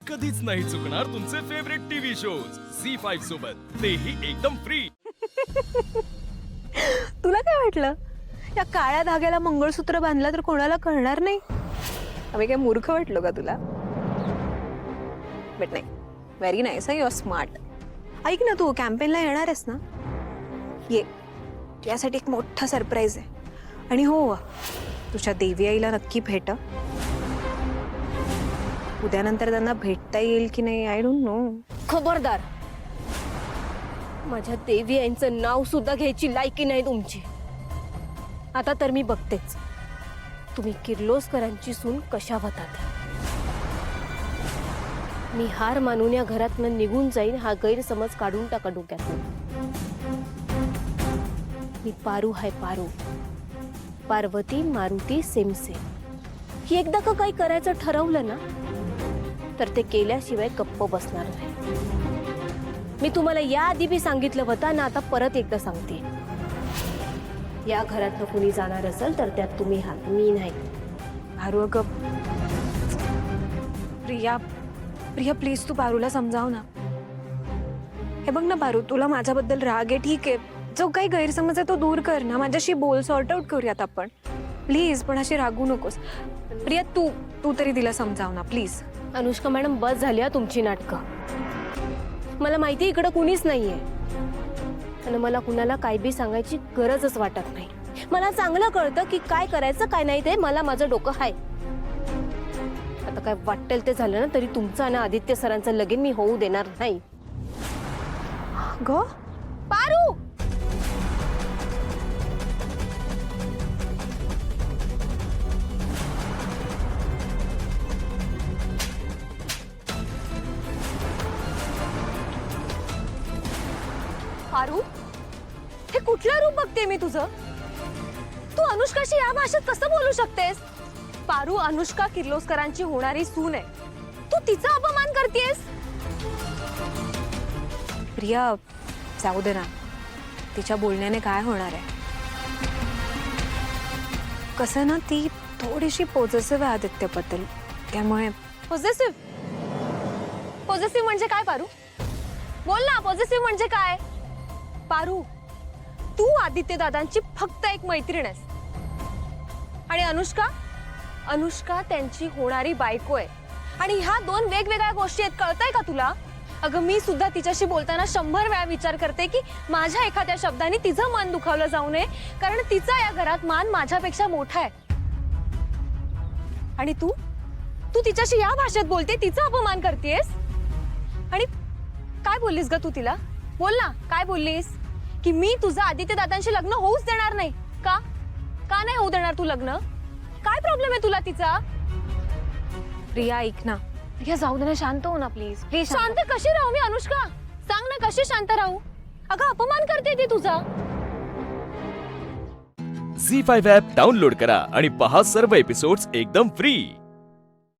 कधीच नाही चुकणार तुमचे फेवरेट टीव्ही शोज झी5 सोबत, तेही एकदम फ्री। तुला काय वाटलं या काळ्या धाग्याला मंगळसूत्र बांधलं तर कोणाला कळणार नाही? आम्ही काय मूर्ख वाटलो का तुला? बट नाही, very nice, you are smart. ऐक ना, तू कॅम्पेनला येणार आहेस ना? ये, यासाठी एक मोठा सरप्राईज आहे. आणि हो, तुझ्या देवी आईला नक्की भेट. उद्यानंतर त्यांना भेटता येईल की नाही आय डोंट नो. खबरदार, माझ्या देवी यांचं नाव सुद्धा घ्यायची लायकी नाही तुमची. आता तर मी बघतेच तुम्ही किर्लोस्करांची सून कशा होतात. मी हार मानून या घरातनं निघून जाईन हा गैरसमज काढून टाका डोक्यातून. मी पारू हाय, पारू, पार्वती मारुती सेमसे. ही एकदा का काही करायचं ठरवलं ना तर ते केल्याशिवाय गप्प बसणार नाही. मी तुम्हाला याआधी बी सांगितलं होतं ना, आता परत एकदा सांगते. या घरातनं कुणी जाणार असेल तर त्यात तुम्ही आहात, मी नाही. पारू, अगं प्रिया, प्रिया प्लीज तू पारूला समजाव ना. हे बघ ना पारू, तुला माझ्याबद्दल राग आहे, ठीक आहे. जो काही गैरसमज आहे तो दूर कर ना, माझ्याशी बोल, सॉर्ट आउट करूयात आपण प्लीज. पण अशी रागू नकोस प्रिया. तू तरी तिला समजाव ना प्लीज. अनुष्का मॅडम, बस झाली हा तुमची नाटकं. मला माहिती इकडं कुणीच नाहीये आणि मला कुणाला काय बी सांगायची गरजच वाटत नाही. मला चांगलं कळतं की काय करायचं काय नाही ते. मला माझं डोकं आहे. आता काय वाटेल ते झालं ना तरी तुमचं आणि आदित्य सरांचं लगीन मी होऊ देणार नाही. गो पारू, पारू, हे कुठलं रूप बघते मी तुझं? तू अनुष्काशी या भाषेत कसं बोलू शकतेस? पारू, अनुष्का किर्लोस्करांची होणारी सून आहे. तू तिचा अपमान करतेस. प्रिया, जाऊ दे ना, तिच्या बोलण्याने काय होणार आहे? कसं ना, ती थोडीशी पॉझिटिव्ह आहे आदित्यबद्दल, त्यामुळे. पॉझिटिव्ह म्हणजे काय पारू? बोल ना, पॉझिटिव्ह म्हणजे काय? पारू, तू आदित्य दादांची फक्त एक मैत्रीण आहेस आणि अनुष्का त्यांची होणारी बायको आहे. आणि ह्या दोन वेगवेगळ्या गोष्टी आहेत, कळतंय का तुला? अगं, मी सुद्धा तिच्याशी बोलताना 100 वेळा विचार करते की माझ्या एखाद्या शब्दाने तिचं मन दुखावलं जाऊ नये, कारण तिचा या घरात मान माझ्यापेक्षा मोठा आहे. आणि तू तिच्याशी या भाषेत बोलते, तिचा अपमान करतेस. आणि काय बोललीस ग तू तिला? बोल ना, काय बोललीस? की मी तुझं आदित्य दादांशी लग्न होऊच देणार नाही का? का नाही होऊ देणार तू लग्न? काय प्रॉब्लेम आहे तुला तिचा? प्रिया, ऐक ना. प्रिया, जाऊ दे ना, शांत हो ना प्लीज. प्लीज. शांत कशी राहू मी अनुष्का? सांग ना, कशी शांत राहू? अगं, अपमान करते ती तुझा. झी5 ॲप डाउनलोड करा आणि पहा सर्व एपिसोड्स एकदम फ्री.